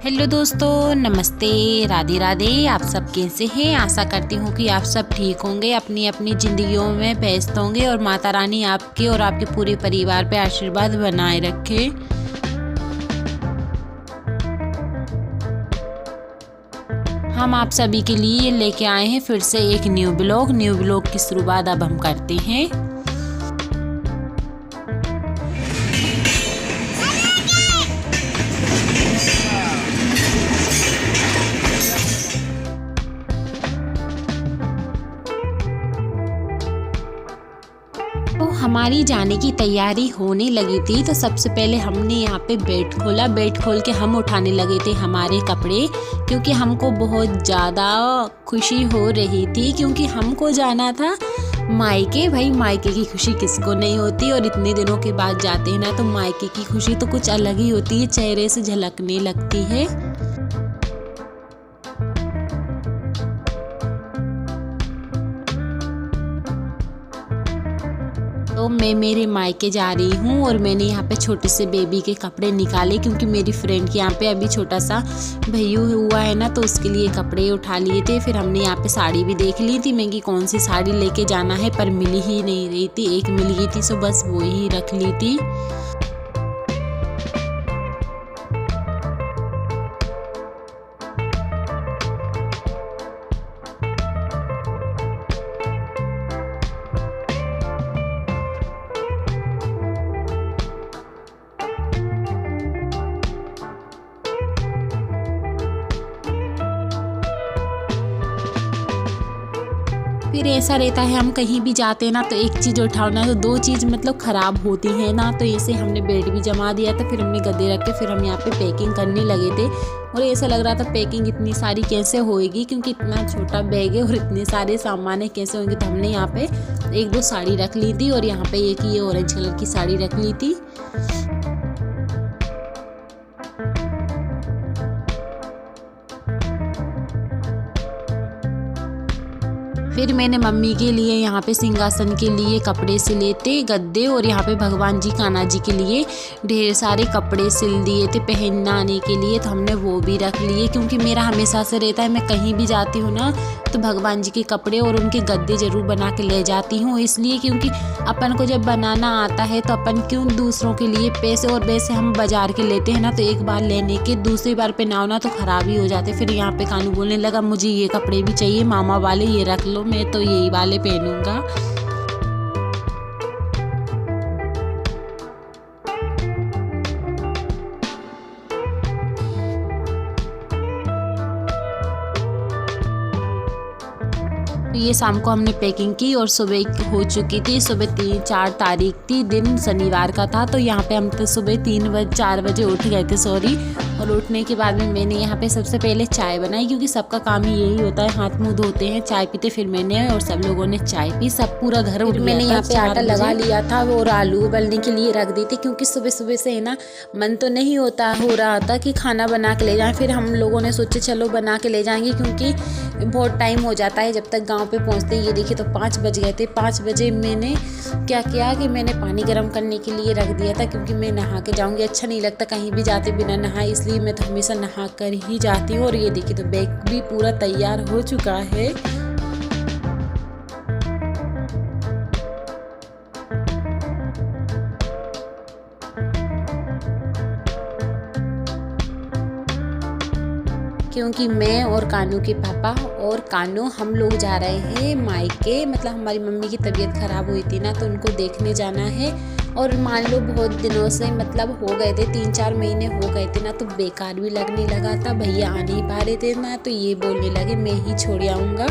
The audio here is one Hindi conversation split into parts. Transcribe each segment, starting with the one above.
हेलो दोस्तों, नमस्ते, राधे राधे। आप सब कैसे हैं? आशा करती हूँ कि आप सब ठीक होंगे, अपनी अपनी ज़िंदगियों में व्यस्त होंगे और माता रानी आपके और आपके पूरे परिवार पे आशीर्वाद बनाए रखे। हम आप सभी के लिए लेके आए हैं फिर से एक न्यू ब्लॉग की शुरुआत अब हम करते हैं। तो हमारी जाने की तैयारी होने लगी थी, तो सबसे पहले हमने यहाँ पे बेड खोला। बेड खोल के हम उठाने लगे थे हमारे कपड़े, क्योंकि हमको बहुत ज़्यादा खुशी हो रही थी, क्योंकि हमको जाना था मायके। भाई मायके की खुशी किसको नहीं होती, और इतने दिनों के बाद जाते हैं ना, तो मायके की खुशी तो कुछ अलग ही होती है, चेहरे से झलकने लगती है। तो मैं मेरे मायके जा रही हूँ और मैंने यहाँ पे छोटे से बेबी के कपड़े निकाले, क्योंकि मेरी फ्रेंड के यहाँ पे अभी छोटा सा भैयू हुआ है ना, तो उसके लिए कपड़े उठा लिए थे। फिर हमने यहाँ पे साड़ी भी देख ली थी मैं कि कौन सी साड़ी लेके जाना है, पर मिली ही नहीं रही थी। एक मिल गई थी, सो बस वो ही रख ली थी। फिर ऐसा रहता है, हम कहीं भी जाते हैं ना, तो एक चीज़ उठाओ ना, तो दो चीज़ मतलब ख़राब होती है ना। तो ऐसे हमने बेड भी जमा दिया था, फिर हमने गद्दे रख के फिर हम यहाँ पे पैकिंग करने लगे थे। और ऐसा लग रहा था पैकिंग इतनी सारी कैसे होएगी, क्योंकि इतना छोटा बैग है और इतने सारे सामान है, कैसे होंगे। तो हमने यहाँ पे एक दो साड़ी रख ली थी, और यहाँ पे एक ये ऑरेंज कलर की साड़ी रख ली थी। फिर मैंने मम्मी के लिए यहाँ पे सिंहासन के लिए कपड़े सिले थे, गद्दे, और यहाँ पे भगवान जी कान्हा जी के लिए ढेर सारे कपड़े सिल दिए थे पहनाने के लिए। तो हमने वो भी रख लिए, क्योंकि मेरा हमेशा से रहता है, मैं कहीं भी जाती हूँ ना, तो भगवान जी के कपड़े और उनके गद्दे ज़रूर बना के ले जाती हूँ। इसलिए क्योंकि अपन को जब बनाना आता है, तो अपन क्यों दूसरों के लिए पैसे, और वैसे हम बाजार के लेते हैं ना, तो एक बार लेने के दूसरी बार पहनाओ ना तो ख़राब ही हो जाते। फिर यहाँ पे कानू बोलने लगा, मुझे ये कपड़े भी चाहिए मामा वाले, ये रख लो, मैं तो यही वाले पहनूंगा। तो ये शाम को हमने पैकिंग की और सुबह हो चुकी थी। सुबह 4 तारीख थी, दिन शनिवार का था। तो यहाँ पे हम तो सुबह 4 बजे उठ गए थे, सॉरी। और उठने के बाद में मैंने यहाँ पे सबसे पहले चाय बनाई, क्योंकि सबका काम ही यही होता है, हाथ मुंह धोते हैं, चाय पीते। फिर मैंने और सब लोगों ने चाय पी, सब पूरा घर उठ गया। मैंने यहाँ पे आटा लगा लिया था और आलू उबलने के लिए रख दी थी, क्योंकि सुबह सुबह से है ना, मन तो नहीं हो रहा था कि खाना बना के ले जाएं। फिर हम लोगों ने सोचे चलो बना के ले जाएंगे, क्योंकि बहुत टाइम हो जाता है जब तक गाँव पे पहुँचते। ये देखिए, तो 5 बज गए थे। 5 बजे मैंने क्या किया कि मैंने पानी गर्म करने के लिए रख दिया था, क्योंकि मैं नहा के जाऊंगी, अच्छा नहीं लगता कहीं भी जाते बिना नहाए, इसलिए मैं तो हमेशा नहा कर ही जाती हूँ। और ये देखिए, तो बैग भी पूरा तैयार हो चुका है। क्योंकि मैं और कानू के पापा और कानू हम लोग जा रहे हैं मायके। मतलब हमारी मम्मी की तबीयत ख़राब हुई थी ना, तो उनको देखने जाना है। और मान लो बहुत दिनों से मतलब हो गए थे, 3-4 महीने हो गए थे ना, तो बेकार भी लगने लगा था। भैया आ नहीं पा रहे थे ना, तो ये बोलने लगे मैं ही छोड़ आऊँगा।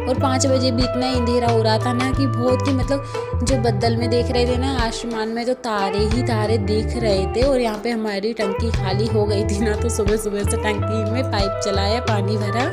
और 5 बजे भी इतना अंधेरा हो रहा था ना, कि बहुत ही मतलब जो बद्दल में देख रहे थे ना आसमान में, तो तारे ही तारे दिख रहे थे। और यहाँ पे हमारी टंकी खाली हो गई थी ना, तो सुबह सुबह से टंकी में पाइप चलाया, पानी भरा।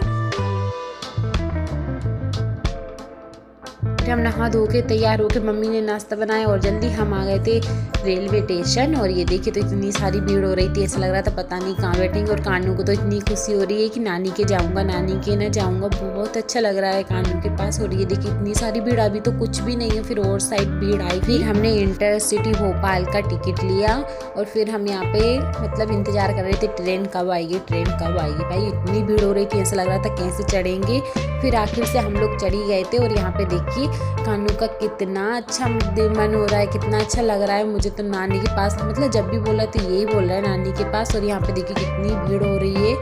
फिर हम नहा धो के तैयार होके मम्मी ने नाश्ता बनाया और जल्दी हम आ गए थे रेलवे स्टेशन। और ये देखिए तो इतनी सारी भीड़ हो रही थी, ऐसा लग रहा था पता नहीं कहाँ बैठेंगे। और कानू को तो इतनी खुशी हो रही है कि नानी के जाऊँगा, नानी के ना जाऊँगा, बहुत अच्छा लग रहा है कानू के पास। और ये देखिए इतनी सारी भीड़, अभी तो कुछ भी नहीं है, फिर और साइड भीड़ आई। फिर हमने इंटरसिटी भोपाल का टिकट लिया और फिर हम यहाँ पे मतलब इंतजार कर रहे थे ट्रेन कब आएगी, ट्रेन कब आएगी। भाई इतनी भीड़ हो रही थी, ऐसा लग रहा था कैसे चढ़ेंगे। फिर आखिर से हम लोग चढ़ ही गए थे। और यहाँ पे देखिए कानू का कितना अच्छा मन हो रहा है, कितना अच्छा लग रहा है मुझे तो नानी के पास, मतलब जब भी बोला तो यही बोल रहा है नानी के पास। और यहाँ पे देखिए कितनी भीड़ हो रही है,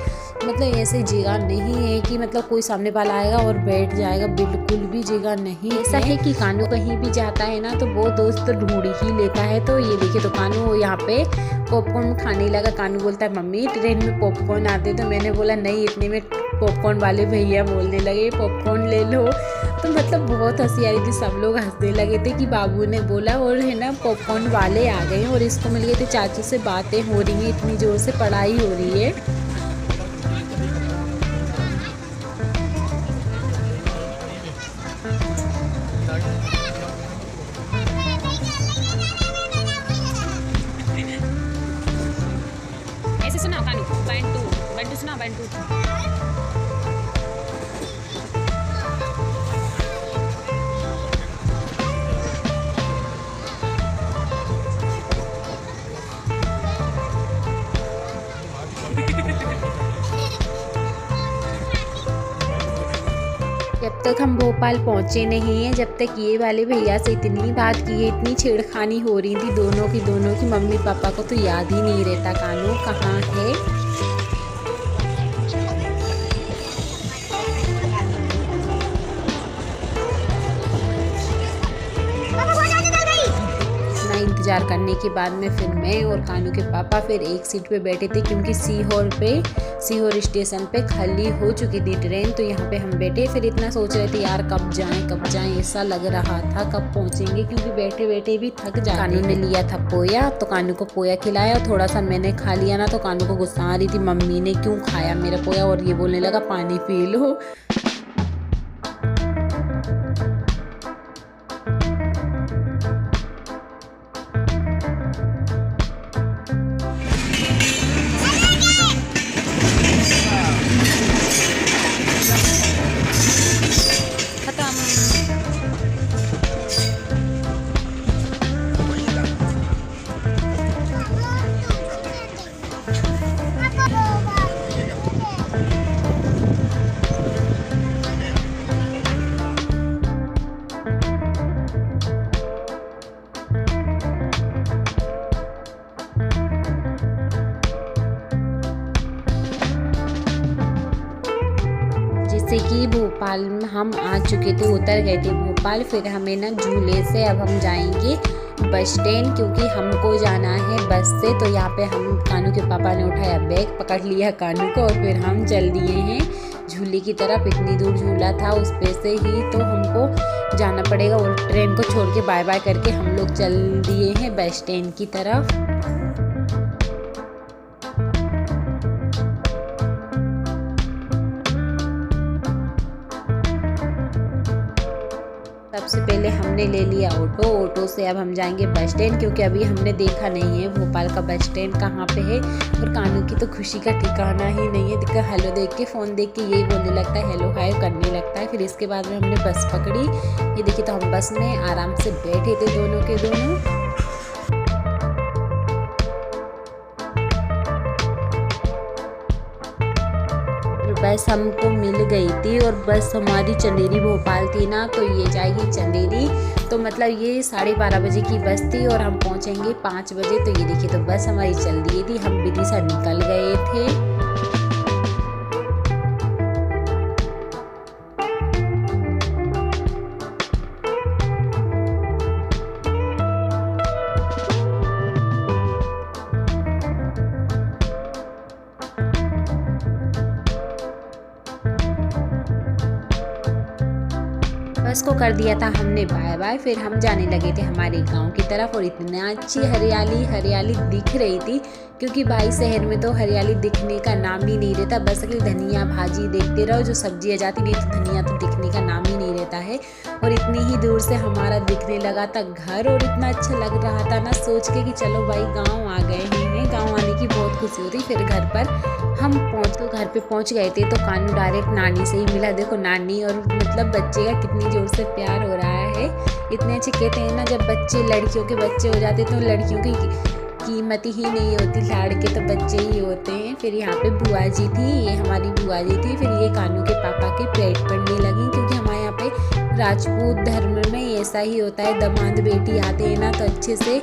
मतलब ऐसे जगह नहीं है कि मतलब कोई सामने वाला आएगा और बैठ जाएगा, बिल्कुल भी जगह नहीं। ऐसा है कि कानू कहीं भी जाता है ना तो वो दोस्त ढूंढ ही लेता है। तो ये देखिए तो कानू यहाँ पे पॉपकॉर्न खाने लगा। कानू बोलता है मम्मी ट्रेन में पॉपकॉर्न आते, तो मैंने बोला नहीं, इतने में पॉपकॉर्न वाले भैया बोलने लगे पॉपकॉर्न ले लो। तो मतलब बहुत हंसी आ रही थी, सब लोग हंसने लगे थे कि बाबू ने बोला और है ना पॉपकॉर्न वाले आ गए और इसको मिल गए थे। चाचू से बातें हो रही हैं, इतनी ज़ोर से पढ़ाई हो रही है। ऐसे सुना कानू, 1 2 सुना 1 2। जब तक हम भोपाल पहुंचे नहीं हैं, जब तक ये वाले भैया से इतनी बात की है, इतनी छेड़खानी हो रही थी दोनों की मम्मी पापा को तो याद ही नहीं रहता कानू कहाँ है। इंतज़ार करने के बाद में फिर मैं और कानू के पापा फिर एक सीट पे बैठे थे, क्योंकि सीहोर स्टेशन पे खाली हो चुकी थी ट्रेन। तो यहाँ पे हम बैठे, फिर इतना सोच रहे थे यार कब जाएं, ऐसा लग रहा था कब पहुँचेंगे, क्योंकि बैठे बैठे भी थक जाते। कानू ने लिया था पोया, तो कानू को पोया खिलाया, थोड़ा सा मैंने खा लिया ना, तो कानू को गुस्सा आ रही थी मम्मी ने क्यों खाया मेरा पोया, और ये बोलने लगा पानी पी लो। जैसे कि भोपाल में हम आ चुके थे, उतर गए थे भोपाल। फिर हमें ना झूले से अब हम जाएंगे बस स्टैंड, क्योंकि हमको जाना है बस से। तो यहाँ पे हम कानू के पापा ने उठाया बैग, पकड़ लिया कानू को और फिर हम चल दिए हैं झूले की तरफ। इतनी दूर झूला था उस पे से ही तो हमको जाना पड़ेगा। और ट्रेन को छोड़ के बाय बाय करके हम लोग चल दिए हैं बस स्टैंड की तरफ। सबसे पहले हमने ले लिया ऑटो से अब हम जाएंगे बस स्टैंड, क्योंकि अभी हमने देखा नहीं है भोपाल का बस स्टैंड कहाँ पे है। और कानू की तो खुशी का ठिकाना ही नहीं है, देखा हेलो देख के, फ़ोन देख के यही बोलने लगता है, हेलो हाय करने लगता है। फिर इसके बाद में हमने बस पकड़ी, ये देखिए तो हम बस में आराम से बैठे थे दोनों के दोनों। बस हमको मिल गई थी और बस हमारी चंदेरी भोपाल थी ना, तो ये जाएगी चंदेरी। तो मतलब ये 12:30 बजे की बस थी और हम पहुंचेंगे 5 बजे। तो ये देखिए तो बस हमारी चल दी थी, हम विदिशा निकल गए थे। बस को कर दिया था हमने बाय बाय। फिर हम जाने लगे थे हमारे गांव की तरफ और इतना अच्छी हरियाली दिख रही थी, क्योंकि भाई शहर में तो हरियाली दिखने का नाम ही नहीं रहता। बस अगर धनिया भाजी देखते रहो, जो सब्जियां जाती नहीं तो धनिया तो दिखने का नाम ही नहीं रहता। जाता है। और इतनी ही दूर से हमारा दिखने लगा था घर, और इतना अच्छा लग रहा था ना सोच के कि चलो भाई गांव आ गए हैं। गांव आने की बहुत खुशी होती। फिर घर पर हम घर पे पहुंच गए थे तो कानू डायरेक्ट नानी से ही मिला। देखो नानी और मतलब बच्चे का कितनी जोर से प्यार हो रहा है। इतने अच्छे कहते हैं ना, जब बच्चे लड़कियों के बच्चे हो जाते तो लड़कियों की कीमत ही नहीं होती, लाड़के तो बच्चे ही होते हैं। फिर यहाँ पे बुआ जी थी, ये हमारी बुआ जी थी। फिर ये कानू के पापा के पेट पड़ने लगी, क्योंकि हमारे यहाँ पे राजपूत धर्म में ऐसा ही होता है, दामाद बेटी आते हैं ना तो अच्छे से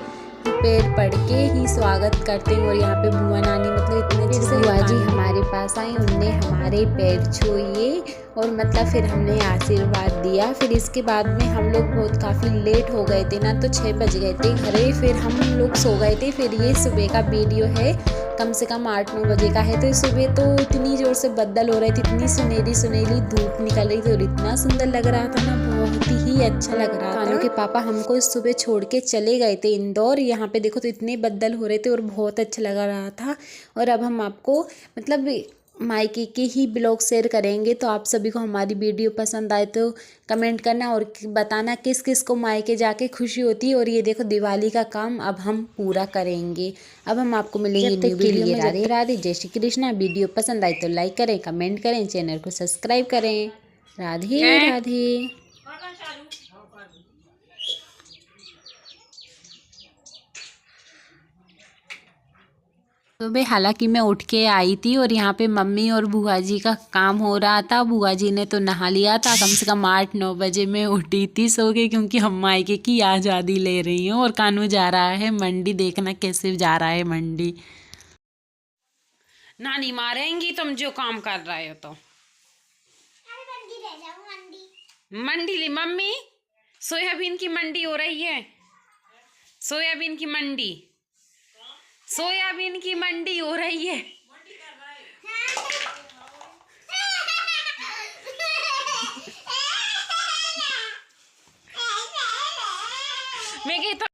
पैर पड़ के ही स्वागत करते हैं। और यहाँ पे बुआ नानी मतलब इतने अच्छे से बुआ जी हमारे पास आई, उनने हमारे पैर छुए और मतलब फिर हमने आशीर्वाद दिया। फिर इसके बाद में हम लोग बहुत काफ़ी लेट हो गए थे ना, तो 6 बज गए थे घरे। फिर हम लोग सो गए थे। फिर ये सुबह का वीडियो है, कम से कम 8-9 बजे का है। तो सुबह तो इतनी ज़ोर से बदल हो रहे थे, इतनी सुनहरी सुनहरी धूप निकल रही थी और इतना सुंदर लग रहा था ना, बहुत ही अच्छा लग रहा था। कानू के पापा हमको सुबह छोड़ के चले गए थे इंदौर। यहाँ पे देखो तो इतने बदल हो रहे थे और बहुत अच्छा लग रहा था। और अब हम आपको मतलब मायके के ही ब्लॉग शेयर करेंगे। तो आप सभी को हमारी वीडियो पसंद आए तो कमेंट करना और बताना किस किस को मायके जाके खुशी होती है। और ये देखो दिवाली का काम अब हम पूरा करेंगे। अब हम आपको मिलेंगे न्यू वीडियो में। राधे राधे, जय श्री कृष्णा। वीडियो पसंद आए तो लाइक करें, कमेंट करें, चैनल को सब्सक्राइब करें। राधे राधे। सुबह हालांकि मैं उठ के आई थी और यहाँ पे मम्मी और बुआ जी का काम हो रहा था। बुआ जी ने तो नहा लिया था। कम से कम 8-9 बजे मैं उठी थी सो के, क्योंकि हम मायके की आज़ादी ले रही हूँ। और कानू जा रहा है मंडी, देखना कैसे जा रहा है मंडी। नानी मारेंगी तुम जो काम कर रहे हो तो। मंडी मम्मी, सोयाबीन की मंडी हो रही है, सोयाबीन की मंडी, सोयाबीन की मंडी हो रही है। मैं कहता